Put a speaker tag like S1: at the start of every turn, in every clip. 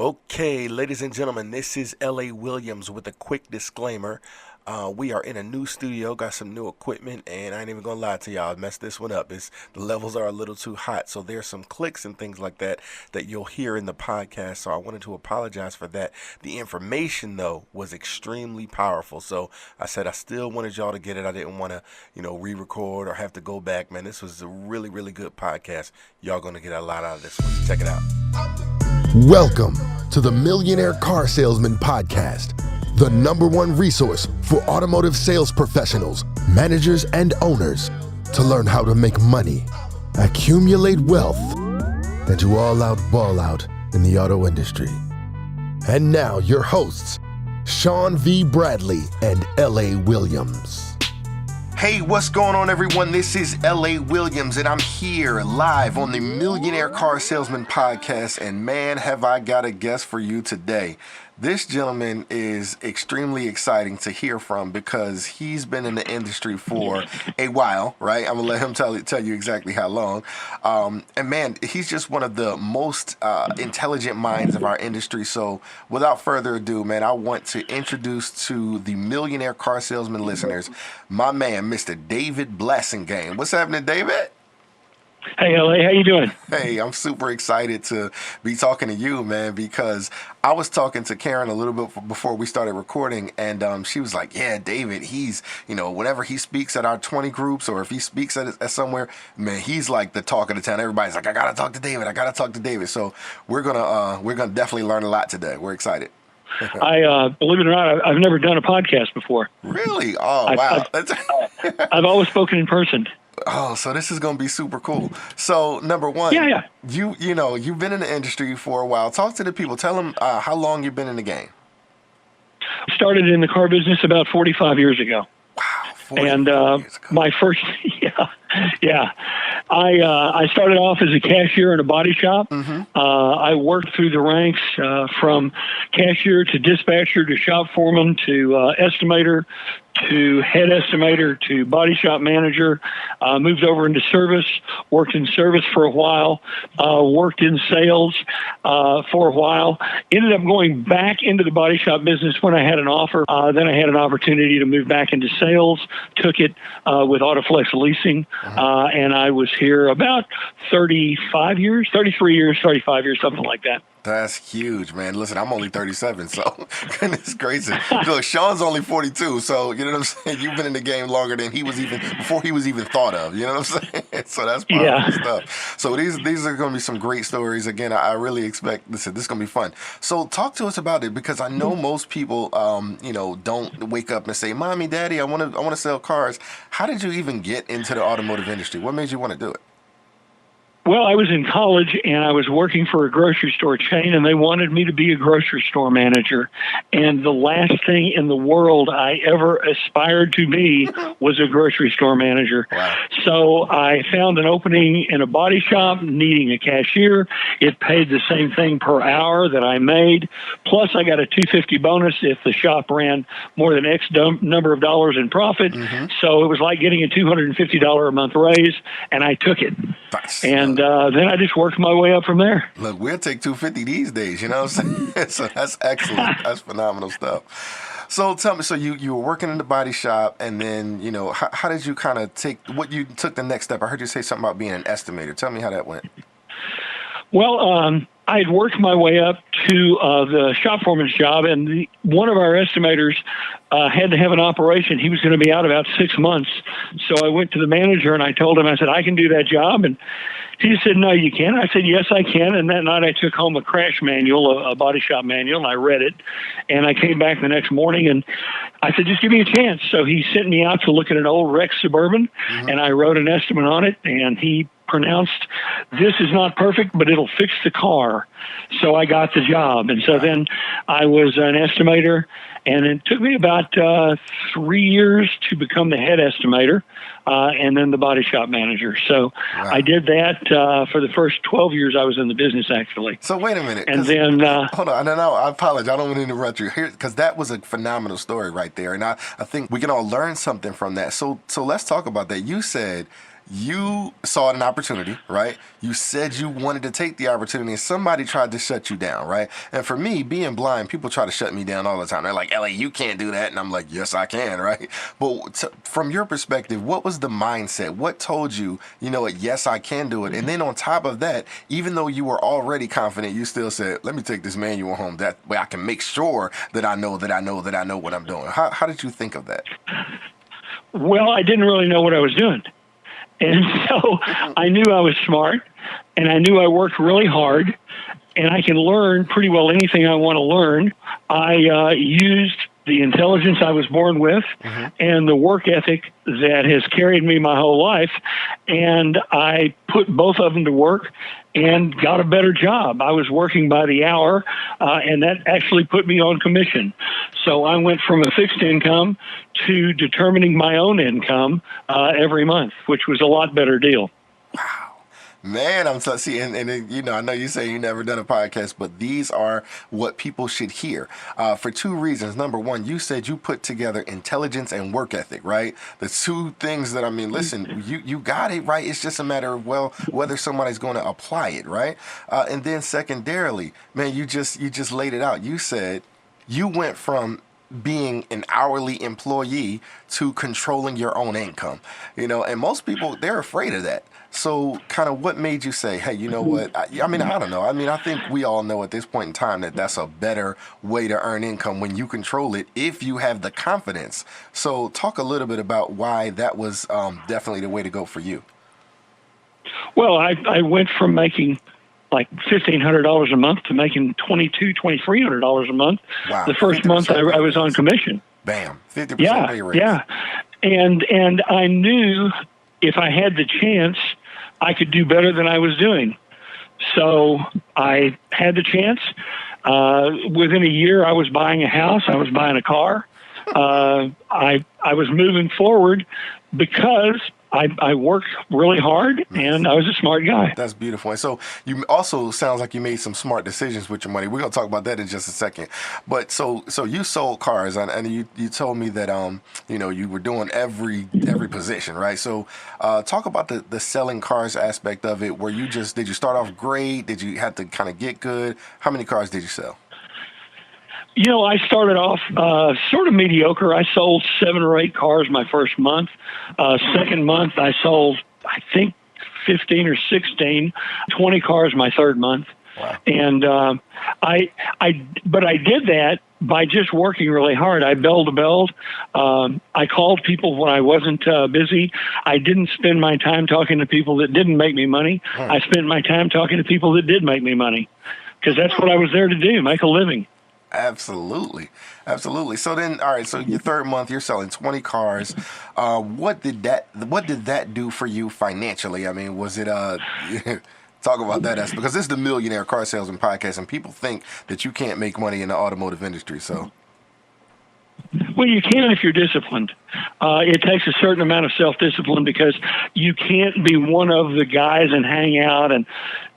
S1: Okay, ladies and gentlemen, this is L.A. Williams with a quick disclaimer. We are in a new studio, got some new equipment, and I ain't even gonna lie to y'all, I messed this one up. The levels are a little too hot, so there's some clicks and things like that you'll hear in the podcast. So I wanted to apologize for that. The information though was extremely powerful, so I said I still wanted y'all to get it. I didn't want to, re-record or have to go back. Man, this was a really, really good podcast. Y'all gonna get a lot out of this one. Check it out.
S2: Welcome to the Millionaire Car Salesman Podcast, the #1 resource for automotive sales professionals, managers, and owners to learn how to make money, accumulate wealth, and to all out ball out in the auto industry. And now your hosts, Sean V. Bradley and L.A. Williams.
S1: Hey, what's going on, everyone? This is L.A. Williams, and I'm here live on the Millionaire Car Salesman Podcast, and man, have I got a guest for you today. This gentleman is extremely exciting to hear from because he's been in the industry for a while, right? I'm going to let him tell you exactly how long. And man, he's just one of the most intelligent minds of our industry. So without further ado, man, I want to introduce to the Millionaire Car Salesman listeners, my man, Mr. David Blasingame. What's happening, David?
S3: Hey, LA, how you doing?
S1: Hey, I'm super excited to be talking to you, man, because I was talking to Karen a little bit before we started recording, and she was like, yeah, David, he's, whenever he speaks at our 20 groups or if he speaks at somewhere, man, he's like the talk of the town. Everybody's like, I got to talk to David. So we're going to definitely learn a lot today. We're excited.
S3: I believe it or not, I've never done a podcast before.
S1: Really? Oh, wow.
S3: I've always spoken in person.
S1: Oh, so this is going to be super cool. So, number one,
S3: yeah.
S1: You've been in the industry for a while. Talk to the people. Tell them how long you've been in the game.
S3: I started in the car business about 45 years ago.
S1: Wow,
S3: 45 years ago. My first, yeah. I started off as a cashier in a body shop. Mm-hmm. I worked through the ranks from cashier to dispatcher to shop foreman to estimator to head estimator to body shop manager, moved over into service, worked in service for a while, worked in sales for a while, ended up going back into the body shop business when I had an offer. Then I had an opportunity to move back into sales, took it with AutoFlex Leasing, and I was here about 35 years, something like that.
S1: That's huge, man. Listen, I'm only 37, so goodness gracious. Look, Sean's only 42, so you know what I'm saying? You've been in the game longer than before he was even thought of, you know what I'm saying? So that's powerful stuff. So these are going to be some great stories. Again, I really expect, this is going to be fun. So talk to us about it, because I know most people, don't wake up and say, Mommy, Daddy, I want to sell cars. How did you even get into the automotive industry? What made you want to do it?
S3: Well, I was in college and I was working for a grocery store chain, and they wanted me to be a grocery store manager. And the last thing in the world I ever aspired to be was a grocery store manager.
S1: Wow.
S3: So I found an opening in a body shop needing a cashier. It paid the same thing per hour that I made. Plus I got a $250 bonus if the shop ran more than X number of dollars in profit. Mm-hmm. So it was like getting a $250 a month raise, and I took it. And then I just worked my way up from there.
S1: Look, we'll take $250 these days, you know what I'm saying? So that's excellent. That's phenomenal stuff. So tell me, so you were working in the body shop, and then, how did you kind of you took the next step? I heard you say something about being an estimator. Tell me how that went.
S3: Well, I had worked my way up to the shop foreman's job, and one of our estimators had to have an operation. He was going to be out about 6 months. So I went to the manager and I told him, I said, I can do that job. And he said, no, you can't. I said, yes, I can. And that night I took home a crash manual, a body shop manual, and I read it. And I came back the next morning and I said, just give me a chance. So he sent me out to look at an old Rex Suburban, and I wrote an estimate on it, and he pronounced, this is not perfect, but it'll fix the car. So I got the job. And so then I was an estimator, and it took me about 3 years to become the head estimator, and then the body shop manager. So wow. I did that for the first 12 years I was in the business, actually.
S1: So wait a minute.
S3: And then...
S1: hold on. No, I apologize. I don't want to interrupt you here, because that was a phenomenal story right there. And I think we can all learn something from that. So let's talk about that. You said you saw an opportunity, right? You said you wanted to take the opportunity, and somebody tried to shut you down, right? And for me, being blind, people try to shut me down all the time. They're like, "LA, you can't do that," and I'm like, "Yes, I can," right? But from your perspective, what was the mindset? What told you, you know what? Yes, I can do it. And then on top of that, even though you were already confident, you still said, "Let me take this manual home. That way, I can make sure that I know what I'm doing." How did you think of that?
S3: Well, I didn't really know what I was doing. And so I knew I was smart, and I knew I worked really hard, and I can learn pretty well anything I want to learn. I used the intelligence I was born with and the work ethic that has carried me my whole life, and I put both of them to work and got a better job. I was working by the hour, and that actually put me on commission. So I went from a fixed income to determining my own income every month, which was a lot better deal.
S1: Man, I'm so see, and you know, I know you say you never done a podcast, but these are what people should hear for two reasons. Number one, you said you put together intelligence and work ethic, right? The two things that, I mean, listen, you got it right. It's just a matter of, well, whether somebody's going to apply it, right? And then secondarily, man, you just laid it out. You said you went from being an hourly employee to controlling your own income, you know, and most people, they're afraid of that. So kind of what made you say, hey, you know what? I mean, I don't know. I mean, I think we all know at this point in time that that's a better way to earn income when you control it, if you have the confidence. So talk a little bit about why that was definitely the way to go for you.
S3: Well, I went from making like $1,500 a month to making $2,300 a month.
S1: Wow.
S3: The first month I was on commission.
S1: Bam. 50% pay raise.
S3: Yeah. And I knew if I had the chance, I could do better than I was doing. So I had the chance. Within a year, I was buying a house. I was buying a car. I was moving forward because I worked really hard, and I was a smart guy.
S1: That's beautiful. And so you also sounds like you made some smart decisions with your money. We're going to talk about that in just a second. But so you sold cars, and you told me that you know, you were doing every position, right? So talk about the selling cars aspect of it. Where did you start off great? Did you have to kind of get good? How many cars did you sell?
S3: You know, I started off sort of mediocre. I sold 7 or 8 cars my first month. Second month, I sold, I think, 15 or 16, 20 cars my third month.
S1: Wow.
S3: And but I did that by just working really hard. I bell to bell. I called people when I wasn't busy. I didn't spend my time talking to people that didn't make me money. I spent my time talking to people that did make me money, because that's what I was there to do, make a living.
S1: Absolutely. So then, all right. So your third month, you're selling 20 cars. What did that do for you financially? I mean, was it talk about that? Because this is the Millionaire Car Salesman Podcast, and people think that you can't make money in the automotive industry. So,
S3: well, you can if you're disciplined. It takes a certain amount of self-discipline, because you can't be one of the guys and hang out and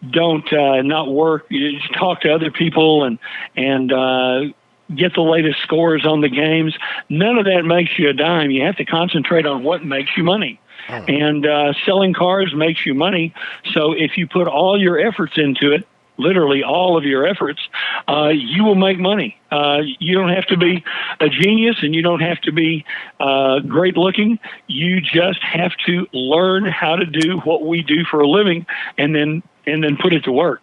S3: don't not work. You just talk to other people and get the latest scores on the games. None of that makes you a dime. You have to concentrate on what makes you money. And selling cars makes you money. So if you put all your efforts into it, literally all of your efforts, you will make money. You don't have to be a genius, and you don't have to be great looking. You just have to learn how to do what we do for a living, and then put it to work.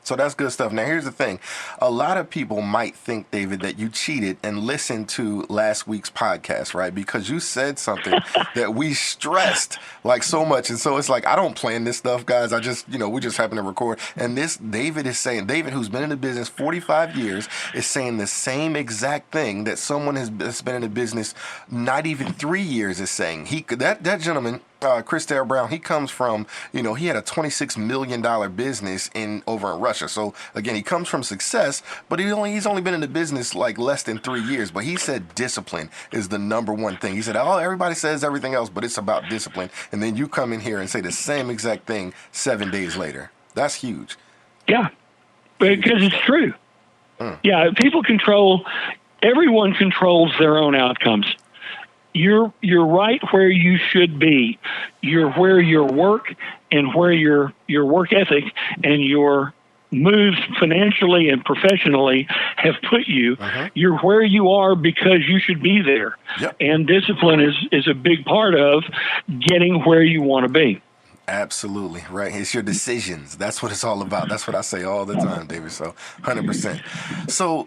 S1: So that's good stuff. Now, here's the thing. A lot of people might think, David, that you cheated and listened to last week's podcast, right? Because you said something that we stressed like so much. And so it's like, I don't plan this stuff, guys. I just, you know, we just happen to record. And this, David, who's been in the business 45 years, is saying the same exact thing that someone that's been in the business not even 3 years is saying. That gentleman, Chris Brown, he comes from, you know, he had a $26 million business over in Russia. So again, he comes from success, but he's only been in the business like less than 3 years. But he said discipline is the number one thing. He said, oh, everybody says everything else, but it's about discipline. And then you come in here and say the same exact thing 7 days later. That's huge.
S3: Yeah, because it's true. Yeah, everyone controls their own outcomes. you're right where you should be. You're where your work and where your work ethic and your moves financially and professionally have put you. You're where you are because you should be there.
S1: Yep.
S3: And discipline is a big part of getting where you want to be.
S1: Absolutely, right. It's your decisions. That's what it's all about. That's what I say all the time, David. So 100%. So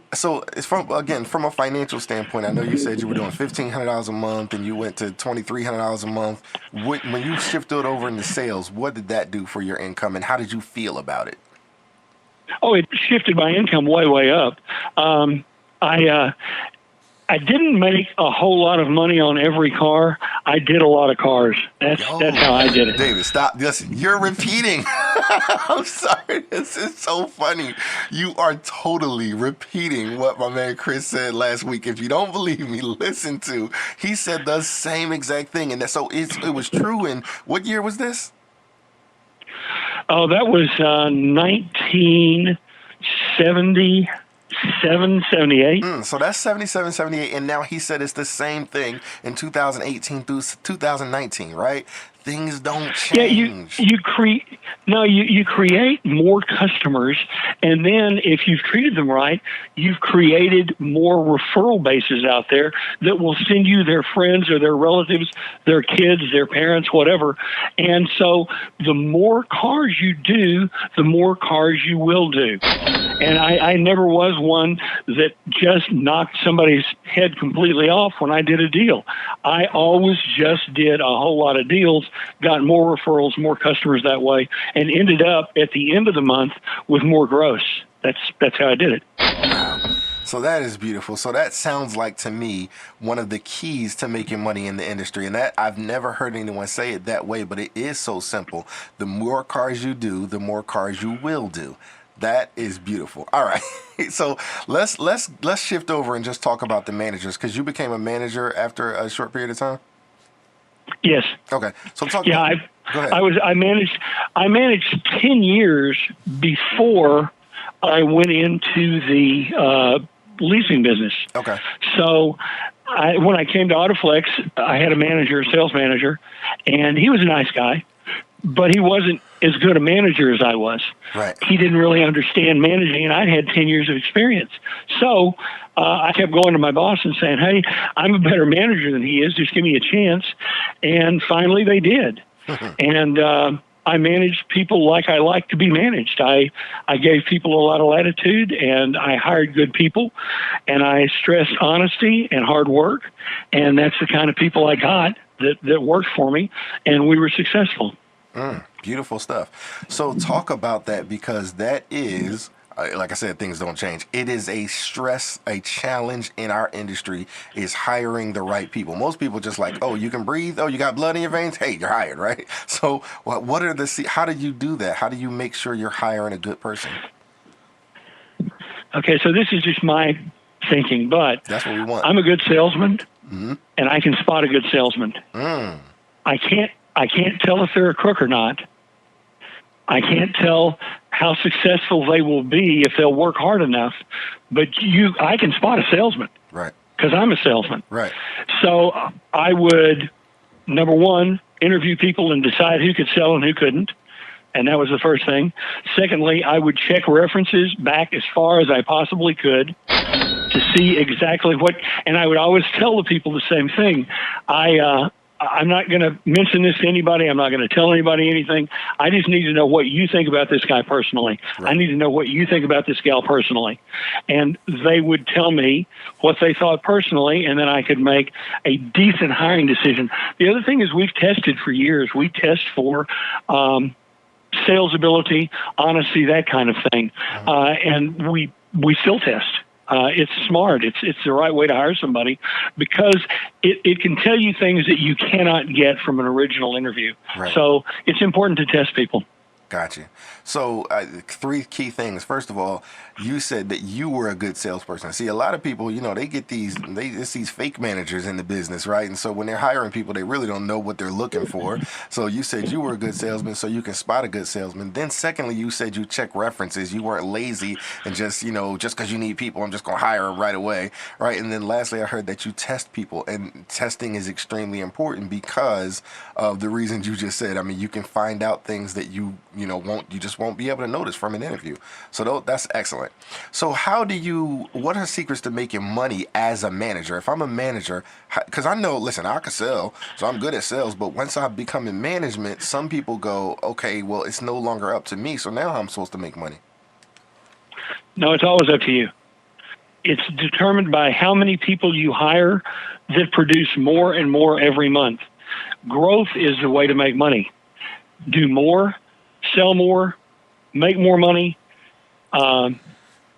S1: it's from a financial standpoint, I know you said you were doing $1,500 a month and you went to $2,300 a month. When you shifted over into sales, what did that do for your income and how did you feel about it?
S3: Oh, it shifted my income way up. I didn't make a whole lot of money on every car. I did a lot of cars. That's how I did it.
S1: David, stop. Listen, you're repeating. I'm sorry. This is so funny. You are totally repeating what my man Chris said last week. If you don't believe me, listen to. He said the same exact thing. And so it was true. And what year was this?
S3: Oh, that was 1977, 78.
S1: So that's 77, 78. And now he said it's the same thing in 2018 through 2019, right? Things don't change.
S3: Yeah, you create more customers, and then if you've treated them right, you've created more referral bases out there that will send you their friends or their relatives, their kids, their parents, whatever. And so the more cars you do, the more cars you will do. And I never was one that just knocked somebody's head completely off when I did a deal. I always just did a whole lot of deals, got more referrals, more customers that way, and ended up at the end of the month with more gross. That's how I did it.
S1: So that is beautiful. So that sounds like, to me, one of the keys to making money in the industry. And that I've never heard anyone say it that way, but it is so simple. The more cars you do, the more cars you will do. That is beautiful. All right. So let's shift over and just talk about the managers, because you became a manager after a short period of time.
S3: Yes.
S1: Okay. So talk.
S3: Yeah,
S1: go ahead.
S3: I managed 10 years before I went into the leasing business.
S1: Okay.
S3: So when I came to AutoFlex, I had a sales manager, and he was a nice guy, but he wasn't as good a manager as I was.
S1: Right.
S3: He didn't really understand managing, and I had 10 years of experience. So I kept going to my boss and saying, hey, I'm a better manager than he is. Just give me a chance. And finally they did. And I managed people like I like to be managed. I gave people a lot of latitude, and I hired good people, and I stressed honesty and hard work. And that's the kind of people I got that worked for me, and we were successful.
S1: Beautiful stuff. So talk about that, because that is, like I said, things don't change. It is a challenge in our industry, is hiring the right people. Most people just like, oh, you can breathe. Oh, you got blood in your veins. Hey, you're hired, right? So how do you do that? How do you make sure you're hiring a good person?
S3: Okay, so this is just my thinking, but
S1: that's what we want.
S3: I'm a good salesman, and I can spot a good salesman. I can't tell if they're a crook or not. I can't tell how successful they will be if they'll work hard enough, but I can spot a salesman.
S1: Right.
S3: Because I'm a salesman.
S1: Right.
S3: So I would, number one, interview people and decide who could sell and who couldn't. And that was the first thing. Secondly, I would check references back as far as I possibly could to see exactly and I would always tell the people the same thing. I'm not going to mention this to anybody. I'm not going to tell anybody anything. I just need to know what you think about this guy personally. Right. I need to know what you think about this gal personally. And they would tell me what they thought personally, and then I could make a decent hiring decision. The other thing is we've tested for years. We test for sales ability, honesty, that kind of thing. And we still test. It's smart. It's the right way to hire somebody, because it can tell you things that you cannot get from an original interview.
S1: Right.
S3: So it's important to test people.
S1: Gotcha. So, three key things. First of all, you said that you were a good salesperson. See, a lot of people, they get it's these fake managers in the business, right? And so when they're hiring people, they really don't know what they're looking for. So you said you were a good salesman, so you can spot a good salesman. Then secondly, you said you check references. You weren't lazy and just because you need people, I'm just going to hire them right away, right? And then lastly, I heard that you test people, and testing is extremely important because of the reasons you just said. I mean, you can find out things that you just won't be able to notice from an interview. So that's excellent. So what are secrets to making money as a manager? If I'm a manager, because I know, listen, I can sell, so I'm good at sales, but once I become in management, some people go, okay, well, it's no longer up to me, so now I'm supposed to make money.
S3: No, it's always up to you. It's determined by how many people you hire that produce more and more every month. Growth is the way to make money. Do more, sell more, make more money.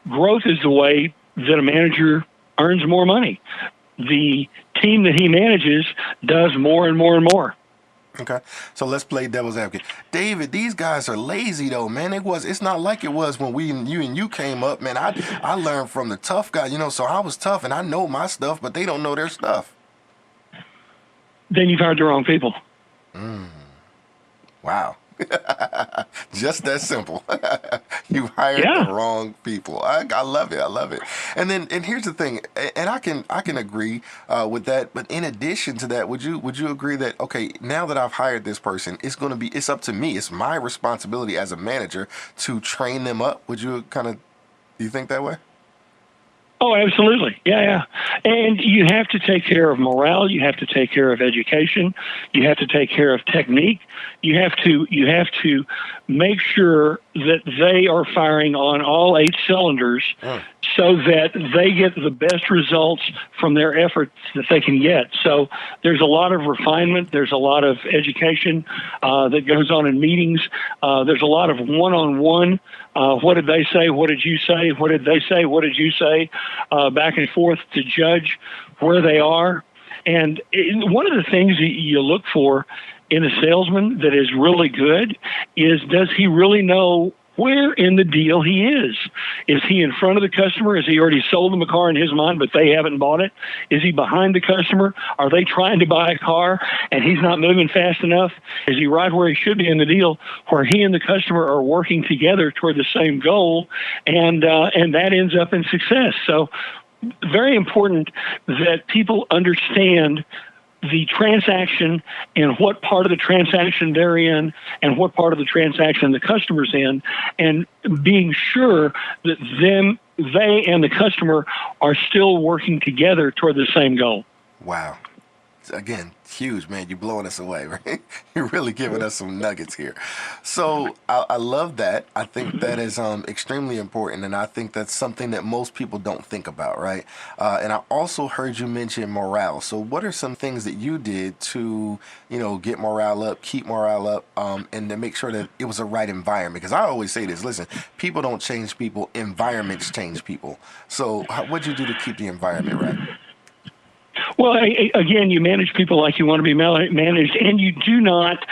S3: Growth is the way that a manager earns more money. The team that he manages does more and more and more.
S1: Okay, so let's play devil's advocate. David, these guys are lazy though, man. It's not like it was when you came up, man. I learned from the tough guy, so I was tough and I know my stuff, but they don't know their stuff.
S3: Then you've hired the wrong people.
S1: Wow. Just that simple. You hired the wrong people. I love it. I love it. And here's the thing, and I can agree with that. But in addition to that, would you agree that, okay, now that I've hired this person, it's up to me. It's my responsibility as a manager to train them up. Do you think that way?
S3: Oh, absolutely. Yeah. And you have to take care of morale. You have to take care of education. You have to take care of technique. You have to make sure that they are firing on all 8 cylinders so that they get the best results from their efforts that they can get. So there's a lot of refinement. There's a lot of education that goes on in meetings. There's a lot of one-on-one. What did they say? What did you say? What did they say? What did you say? Back and forth to judge where they are. And one of the things that you look for in a salesman that is really good is, does he really know where in the deal he is? Is he in front of the customer? Has he already sold them a car in his mind, but they haven't bought it? Is he behind the customer? Are they trying to buy a car and he's not moving fast enough? Is he right where he should be in the deal, where he and the customer are working together toward the same goal, and that ends up in success? So very important that people understand the transaction and what part of the transaction they're in and what part of the transaction the customer's in, and being sure that they and the customer are still working together toward the same goal.
S1: Wow. Again, huge, man. You're blowing us away, right? You're really giving us some nuggets here. So I love that. I think that is extremely important, and I think that's something that most people don't think about, right? And I also heard you mention morale. So what are some things that you did to, get morale up, keep morale up, and to make sure that it was the right environment? Because I always say this, listen, people don't change people, environments change people. So what'd you do to keep the environment right?
S3: Well, again, you manage people like you want to be managed, and you do not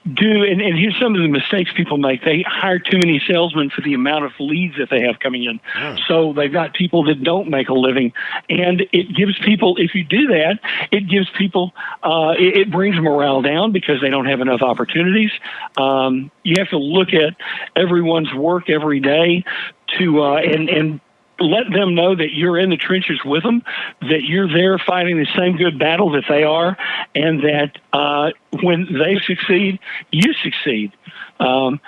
S3: do, and here's some of the mistakes people make. They hire too many salesmen for the amount of leads that they have coming in. So they've got people that don't make a living, and it gives people, if you do that, it gives people, it brings morale down because they don't have enough opportunities. You have to look at everyone's work every day to, and let them know that you're in the trenches with them, that you're there fighting the same good battle that they are, and that when they succeed, you succeed. The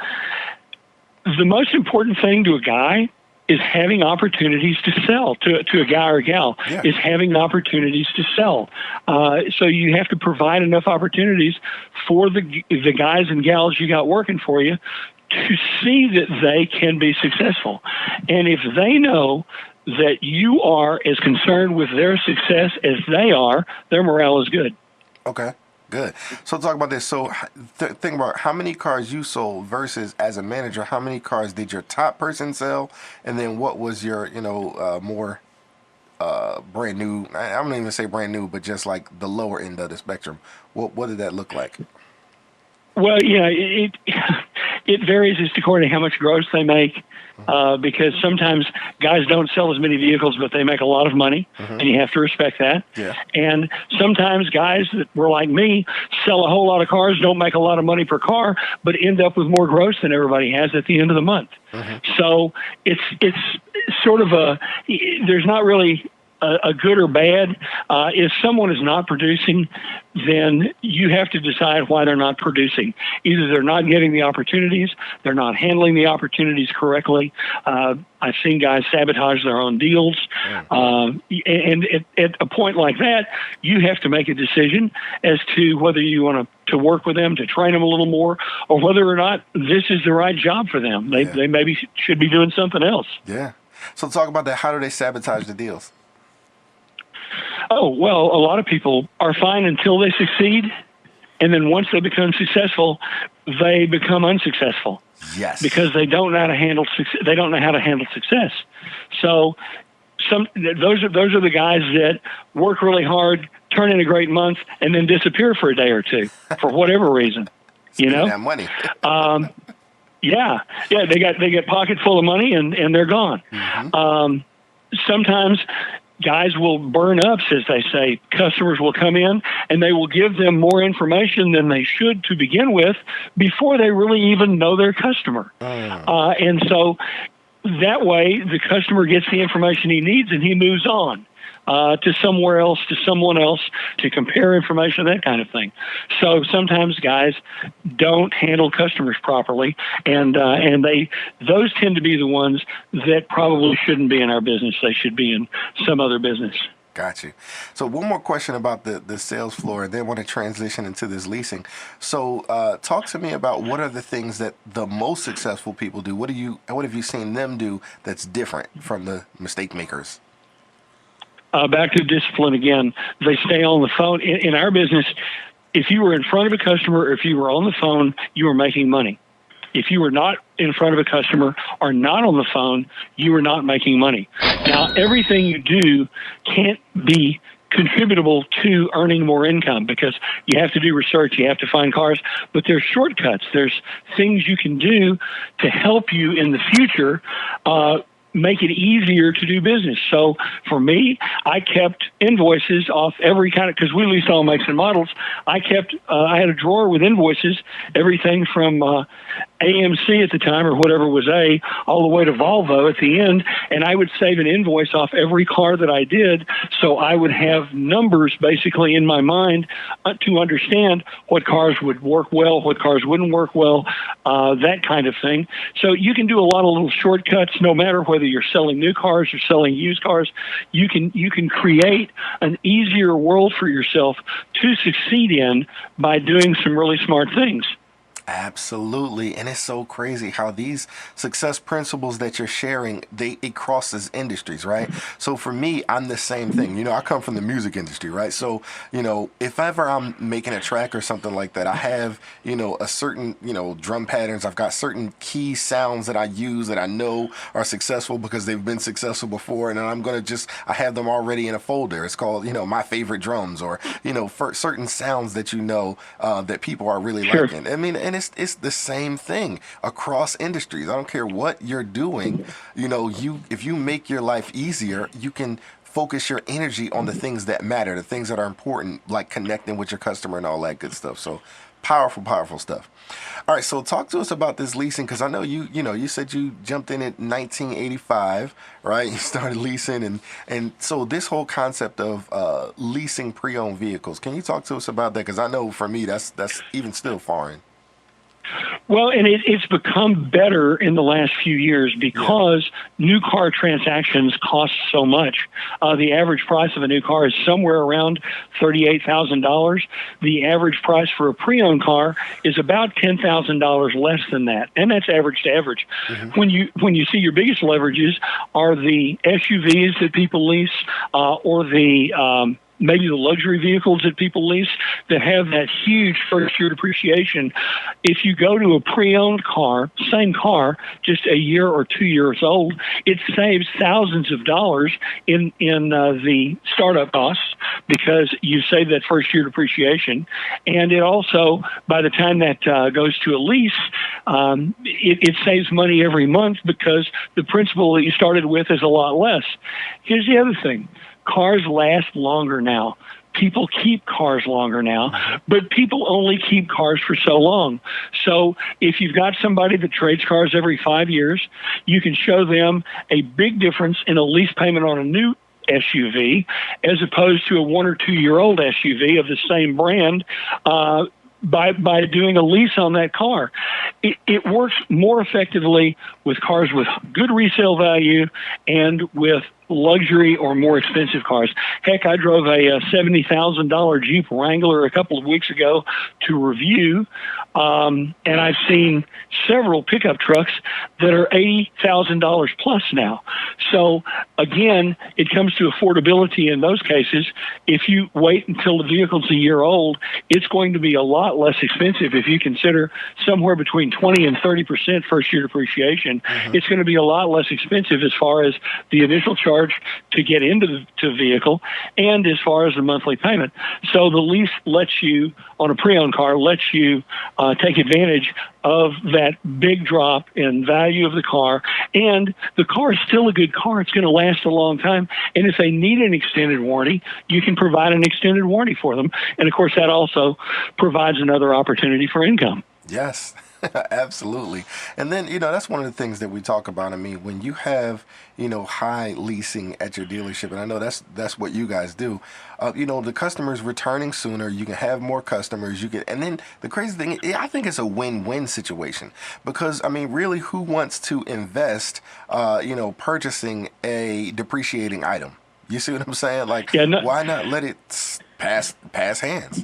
S3: most important thing to a guy is having opportunities to sell, to a guy or a gal, is having opportunities to sell. So you have to provide enough opportunities for the guys and gals you got working for you to see that they can be successful. And if they know that you are as concerned with their success as they are, their morale is good.
S1: Okay, good. So talk about this. So think about how many cars you sold versus, as a manager, how many cars did your top person sell? And then what was your, more brand new, I don't even say brand new, but just like the lower end of the spectrum. What did that look like?
S3: Well, yeah, it varies as to according to how much gross they make. Because sometimes guys don't sell as many vehicles, but they make a lot of money, and you have to respect that.
S1: Yeah.
S3: And sometimes guys that were like me sell a whole lot of cars, don't make a lot of money per car, but end up with more gross than everybody has at the end of the month. So it's sort of there's not really a good or bad. If someone is not producing, then you have to decide why they're not producing. Either they're not getting the opportunities, they're not handling the opportunities correctly. I've seen guys sabotage their own deals. And at a point like that, you have to make a decision as to whether you want to work with them, to train them a little more, or whether or not this is the right job for them. They maybe should be doing something else.
S1: Yeah. So talk about that. How do they sabotage the deals?
S3: Oh, well, a lot of people are fine until they succeed. And then once they become successful, they become unsuccessful.
S1: Yes.
S3: Because they don't know how to handle success. So those are the guys that work really hard, turn in a great month, and then disappear for a day or two for whatever reason.
S1: That money.
S3: Yeah. They get pocket full of money and they're gone. Sometimes guys will burn ups, as they say. Customers will come in and they will give them more information than they should to begin with before they really even know their customer. And so that way the customer gets the information he needs and he moves on to somewhere else, to someone else, to compare information, that kind of thing. So sometimes guys don't handle customers properly, and those tend to be the ones that probably shouldn't be in our business. They should be in some other business.
S1: Got you. So one more question about the sales floor, and then I want to transition into this leasing. So talk to me about what are the things that the most successful people do? What have you seen them do that's different from the mistake makers?
S3: Back to discipline again. They stay on the phone. In our business, if you were in front of a customer or if you were on the phone, you were making money. If you were not in front of a customer or not on the phone, you were not making money. Now, everything you do can't be contributable to earning more income because you have to do research, you have to find cars, but there's shortcuts. There's things you can do to help you in the future make it easier to do business. So for me, I kept invoices off every kind of, because we leased all makes and models. I had a drawer with invoices, everything from AMC at the time or whatever was all the way to Volvo at the end. And I would save an invoice off every car that I did. So I would have numbers basically in my mind to understand what cars would work well, what cars wouldn't work well, that kind of thing. So you can do a lot of little shortcuts, no matter whether you're selling new cars or selling used cars. You can create an easier world for yourself to succeed in by doing some really smart things.
S1: Absolutely. And it's so crazy how these success principles that you're sharing, it crosses industries, right? So for me, I'm the same thing. I come from the music industry, right? So, if ever I'm making a track or something like that, I have, a certain, drum patterns. I've got certain key sounds that I use that I know are successful because they've been successful before. And I'm going to I have them already in a folder. It's called, my favorite drums or, for certain sounds that that people are really liking. I mean, and it's the same thing across industries. I don't care what you're doing. If you make your life easier, you can focus your energy on the things that matter, the things that are important, like connecting with your customer and all that good stuff. So powerful stuff. All right, so talk to us about this leasing, because I know you said you jumped in at 1985, right? You started leasing, and so this whole concept of leasing pre-owned vehicles. Can you talk to us about that? Because I know for me that's even still foreign.
S3: Well, and it's become better in the last few years because new car transactions cost so much. The average price of a new car is somewhere around $38,000. The average price for a pre-owned car is about $10,000 less than that, and that's average to average. When you see your biggest leverages are the SUVs that people lease, or the maybe the luxury vehicles that people lease that have that huge first-year depreciation. If you go to a pre-owned car, same car, just a year or 2 years old, it saves thousands of dollars in the startup costs because you save that first-year depreciation. And it also, by the time that goes to a lease, it saves money every month because the principal that you started with is a lot less. Here's the other thing. Cars last longer now. People keep cars longer now, but people only keep cars for so long. So if you've got somebody that trades cars every 5 years, you can show them a big difference in a lease payment on a new SUV as opposed to a 1 or 2 year old SUV of the same brand by doing a lease on that car. It works more effectively with cars with good resale value and with luxury or more expensive cars. Heck, I drove a $70,000 Jeep Wrangler a couple of weeks ago to review, and I've seen several pickup trucks that are $80,000 plus now. So again, it comes to affordability in those cases. If you wait until the vehicle's a year old, it's going to be a lot less expensive. If you consider somewhere between 20 and 30% first year depreciation, it's going to be a lot less expensive as far as the initial charge to get into the vehicle and as far as the monthly payment. So the lease lets you, on a pre-owned car, lets you take advantage of that big drop in value of the car. And the car is still a good car. It's going to last a long time. And if they need an extended warranty, you can provide an extended warranty for them. And of course, that also provides another opportunity for income.
S1: Yes, absolutely. And then, that's one of the things that we talk about. I mean, when you have, high leasing at your dealership, and I know that's what you guys do, the customers returning sooner, you can have more customers, and then the crazy thing, I think it's a win-win situation because, I mean, really, who wants to invest, purchasing a depreciating item? You see what I'm saying? Like, why not let it pass hands?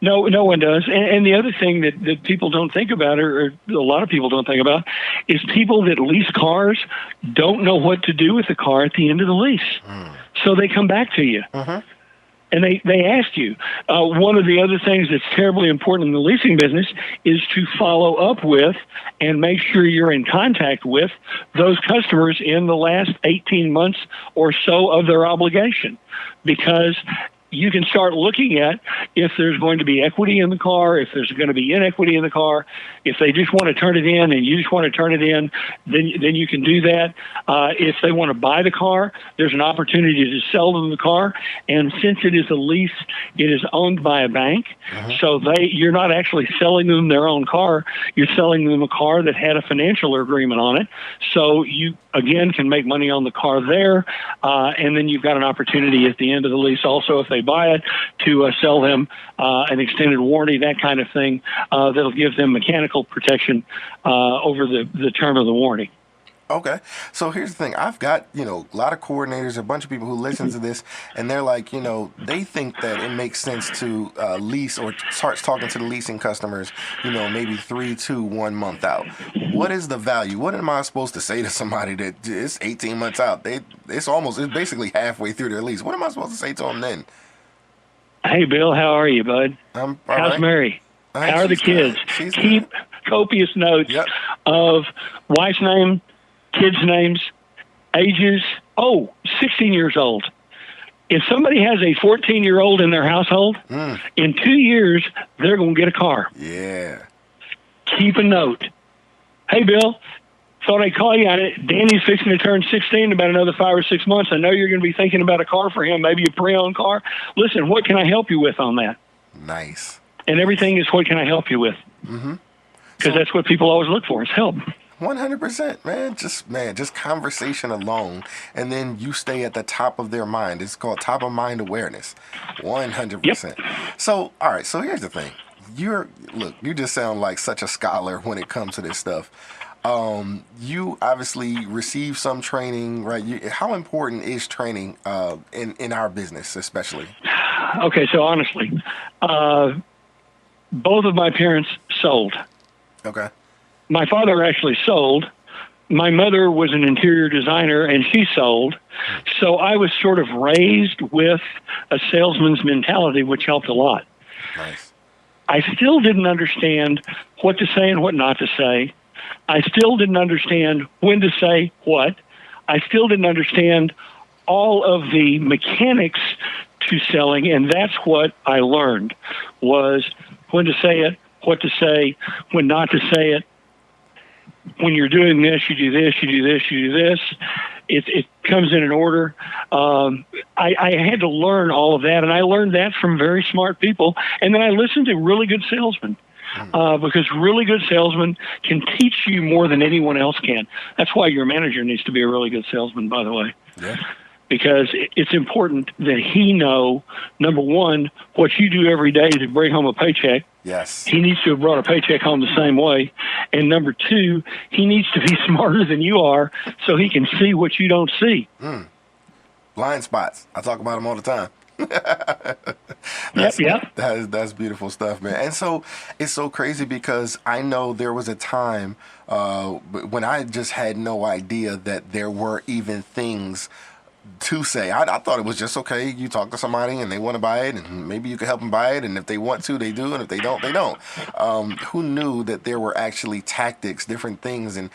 S3: No one does. And the other thing that people don't think about, or a lot of people don't think about, is people that lease cars don't know what to do with the car at the end of the lease. So they come back to you. And they ask you. One of the other things that's terribly important in the leasing business is to follow up with and make sure you're in contact with those customers in the last 18 months or so of their obligation. Because you can start looking at if there's going to be equity in the car, if there's going to be inequity in the car. If they just want to turn it in and you just want to turn it in, then you can do that. If they want to buy the car, there's an opportunity to sell them the car. And since it is a lease, it is owned by a bank. So you're not actually selling them their own car. You're selling them a car that had a financial agreement on it. So you, again, can make money on the car there. And then you've got an opportunity at the end of the lease also, if they buy it, to sell them an extended warranty, that kind of thing, that'll give them mechanical protection over the term of the warranty.
S1: Okay. So here's the thing. I've got, a lot of coordinators, a bunch of people who listen to this, and they're like, they think that it makes sense to lease or start talking to the leasing customers, maybe 3 to 1 month out. What is the value? What am I supposed to say to somebody that it's 18 months out? It's basically halfway through their lease. What am I supposed to say to them then?
S3: Hey, Bill, how are you, bud?
S1: How's
S3: right. Mary? How are the kids? Keep copious notes of wife's name, kids' names, ages. 16 years old. If somebody has a 14-year-old in their household, in 2 years, they're going to get a car.
S1: Yeah.
S3: Keep a note. Hey, Bill, thought I'd call you on it. Danny's fixing to turn 16 in about another 5 or 6 months. I know you're going to be thinking about a car for him, maybe a pre-owned car. Listen, what can I help you with on that?
S1: Nice.
S3: And everything is, what can I help you with? Because that's what people always look for, is help.
S1: 100%, man. Just conversation alone, and then you stay at the top of their mind. It's called top of mind awareness. 100%. Yep. So, all right. So here's the thing. You just sound like such a scholar when it comes to this stuff. You obviously receive some training, right? How important is training in our business, especially?
S3: Okay, so honestly, both of my parents sold.
S1: Okay.
S3: My father actually sold. my mother was an interior designer and she sold. So I was sort of raised with a salesman's mentality, which helped a lot.
S1: Nice.
S3: I still didn't understand what to say and what not to say. I still didn't understand when to say what. I still didn't understand all of the mechanics to selling, and that's what I learned, was when to say it, what to say, when not to say it. When you're doing this, you do this, you do this, you do this. It comes in an order. I had to learn all of that, and I learned that from very smart people. And then I listened to really good salesmen, because really good salesmen can teach you more than anyone else can. That's why your manager needs to be a really good salesman, by the way.
S1: Yeah.
S3: Because it's important that he know, number one, what you do every day to bring home a paycheck.
S1: Yes.
S3: He needs to have brought a paycheck home the same way. And number two, he needs to be smarter than you are so he can see what you don't see.
S1: Blind spots. I talk about them all the time. That's beautiful stuff, man. And so it's so crazy because I know there was a time when I just had no idea that there were even things to say. I thought it was just okay. You talk to somebody and they want to buy it, and maybe you can help them buy it. And if they want to, they do. And if they don't, they don't. Who knew that there were actually tactics, different things, and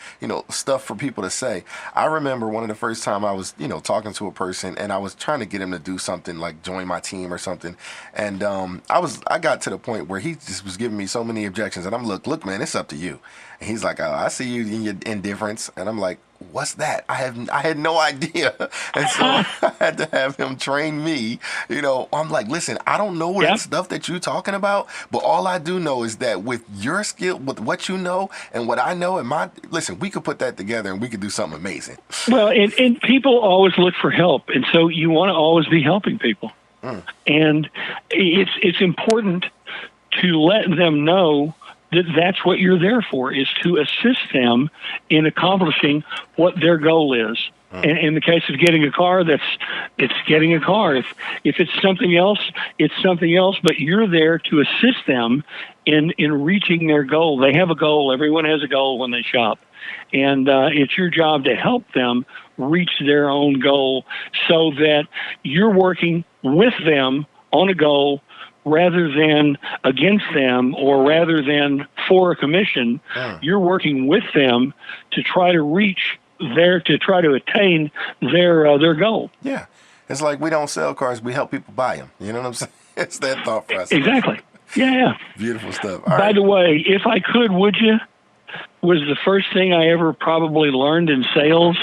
S1: stuff for people to say? I remember one of the first time I was talking to a person, and I was trying to get him to do something like join my team or something. And I got to the point where he just was giving me so many objections, and I'm look, man, it's up to you. And he's like, oh, I see you in your indifference. And I'm like, what's that? I had no idea. And so I had to have him train me. I'm like, listen, I don't know that stuff that you're talking about, but all I do know is that with your skill, with what you know and what I know, listen, we could put that together and we could do something amazing.
S3: Well, and people always look for help. And so you want to always be helping people. And it's important to let them know that's what you're there for, is to assist them in accomplishing what their goal is. And in the case of getting a car, it's getting a car. If it's something else, it's something else, but you're there to assist them in reaching their goal. They have a goal. Everyone has a goal when they shop. And it's your job to help them reach their own goal so that you're working with them on a goal rather than against them or rather than for a commission. You're working with them to try to attain their goal.
S1: Yeah. It's like we don't sell cars, we help people buy them. You know what I'm saying? It's that thought process.
S3: Exactly. Yeah.
S1: Beautiful stuff.
S3: By the way, if I could, would you? Was the first thing I ever probably learned in sales,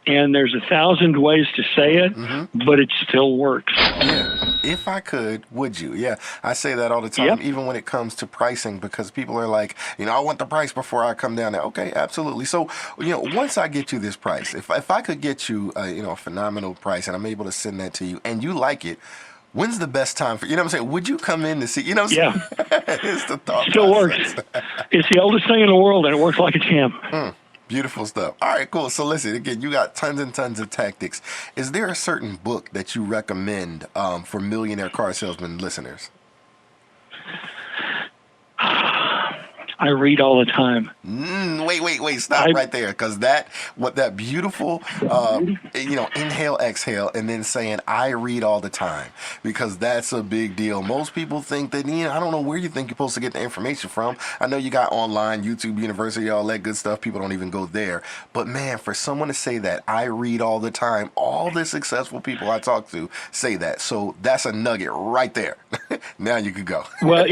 S3: and there's 1,000 ways to say it, but it still works.
S1: Yeah. If I could, would you? Yeah, I say that all the time, even when it comes to pricing, because people are like, I want the price before I come down there. Okay, absolutely. So, once I get you this price, if I could get you, a phenomenal price, and I'm able to send that to you, and you like it, when's the best time for, what I'm saying? Would you come in to see, what I'm saying? It's the thought
S3: Still
S1: process.
S3: Works. It's the oldest thing in the world, and it works like a champ.
S1: Beautiful stuff. All right, cool. So listen, again, you got tons and tons of tactics. Is there a certain book that you recommend for millionaire car salesman listeners?
S3: I read all the time.
S1: Wait, stop right there. Because that beautiful, inhale, exhale, and then saying, I read all the time. Because that's a big deal. Most people think that, I don't know where you think you're supposed to get the information from. I know you got online, YouTube University, all that good stuff. People don't even go there. But man, for someone to say that, I read all the time, all the successful people I talk to say that. So that's a nugget right there. Now you could go.
S3: Well,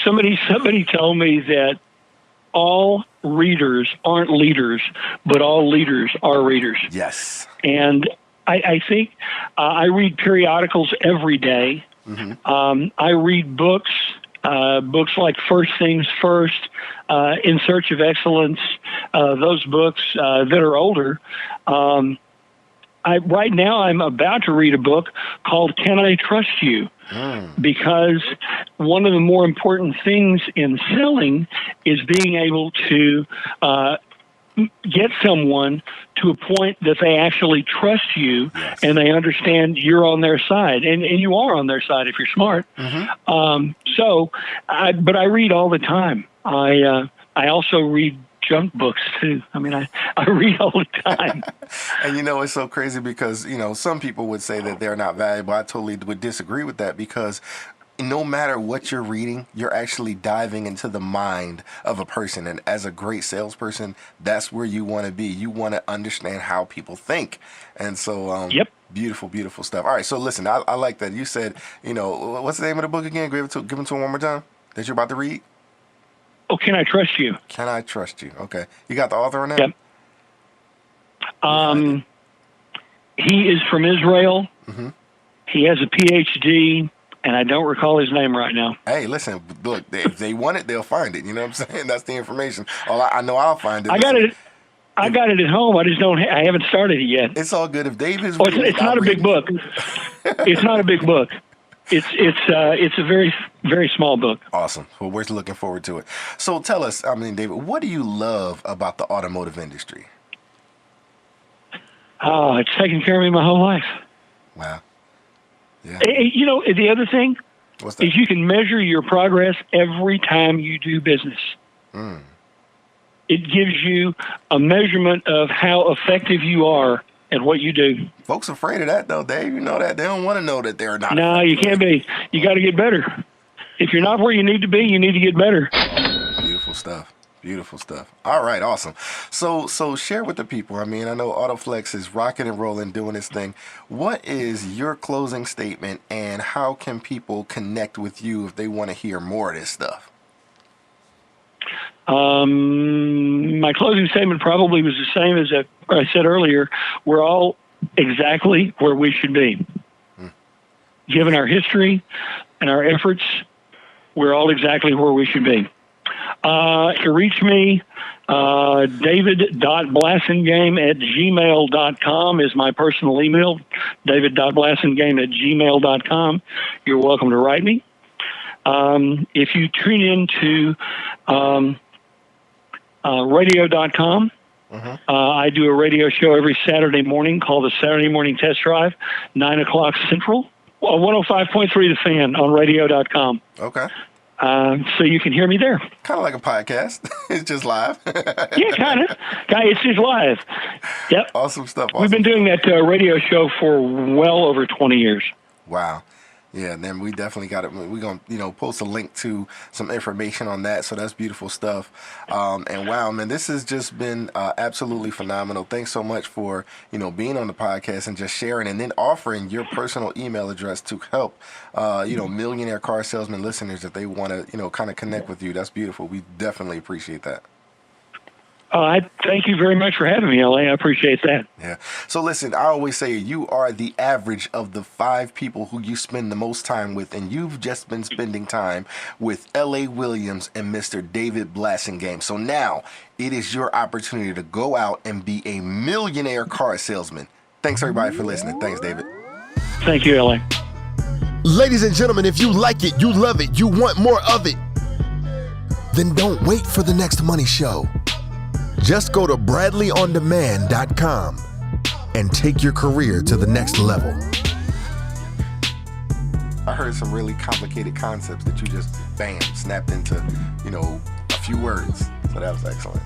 S3: Somebody told me that all readers aren't leaders, but all leaders are readers.
S1: Yes.
S3: And I think I read periodicals every day. I read books like First Things First, In Search of Excellence, those books that are older. Right now I'm about to read a book called Can I Trust You? Because one of the more important things in selling is being able to get someone to a point that they actually trust you and they understand you're on their side. And you are on their side if you're smart. But I read all the time. I also read junk books too. I mean, I read all the time.
S1: And it's so crazy because, some people would say that they're not valuable. I totally would disagree with that because no matter what you're reading, you're actually diving into the mind of a person. And as a great salesperson, that's where you want to be. You want to understand how people think. And so,
S3: Yep.
S1: Beautiful, beautiful stuff. All right. So listen, I like that. You said, what's the name of the book again? Give it to him one more time that you're about to read.
S3: Oh, Can I Trust You?
S1: Can I Trust You? Okay. You got the author on that?
S3: Yep. He is from Israel.
S1: Mm-hmm.
S3: He has a PhD. And I don't recall his name right now.
S1: Hey, listen, look, if they want it, they'll find it. You know what I'm saying? That's the information. I know I'll find it.
S3: I got it at home. I just I haven't started it yet.
S1: It's all good. If Dave is
S3: it's not a big book. It's not a big book. It's a very, very small book.
S1: Awesome. Well, we're looking forward to it. So tell us, David, what do you love about the automotive industry?
S3: Oh, it's taken care of me my whole life.
S1: Wow. Yeah.
S3: The other thing
S1: What's that?
S3: is you can measure your progress every time you do business.
S1: Mm.
S3: It gives you a measurement of how effective you are at what you do.
S1: Folks afraid of that, though, Dave. You know that. They don't want to know that they're not.
S3: No, you can't be. You got to get better. If you're not where you need to be, you need to get better.
S1: Beautiful stuff. Beautiful stuff. All right, awesome. So share with the people. I know AutoFlex is rocking and rolling, doing its thing. What is your closing statement, and how can people connect with you if they want to hear more of this stuff?
S3: My closing statement probably was the same as I said earlier. We're all exactly where we should be. Given our history and our efforts, we're all exactly where we should be. To reach me, david.blasingame@gmail.com is my personal email, david.blasingame@gmail.com. You're welcome to write me. If you tune into radio.com, I do a radio show every Saturday morning called the Saturday Morning Test Drive, 9 o'clock Central, 105.3 The Fan on radio.com.
S1: Okay.
S3: So you can hear me there.
S1: Kind of like a podcast. It's just live.
S3: Yeah, kind of. It's just live. Yep.
S1: Awesome stuff.
S3: We've been doing that radio show for well over 20 years.
S1: Wow. Yeah, and then we definitely got it. We're going to, post a link to some information on that. So that's beautiful stuff. And wow, man, this has just been absolutely phenomenal. Thanks so much for, being on the podcast and just sharing, and then offering your personal email address to help, millionaire car salesman listeners if they want to, kind of connect with you. That's beautiful. We definitely appreciate that.
S3: I thank you very much for having me, LA. I appreciate that.
S1: Yeah. So listen, I always say you are the average of the 5 people who you spend the most time with, and you've just been spending time with L.A. Williams and Mr. David Blasingame. So now it is your opportunity to go out and be a millionaire car salesman. Thanks, everybody, for listening. Thanks, David.
S3: Thank you, LA.
S2: Ladies and gentlemen, if you like it, you love it, you want more of it, then don't wait for the next money show. Just go to bradleyondemand.com and take your career to the next level.
S1: I heard some really complicated concepts that you just, bam, snapped into, a few words. So that was excellent.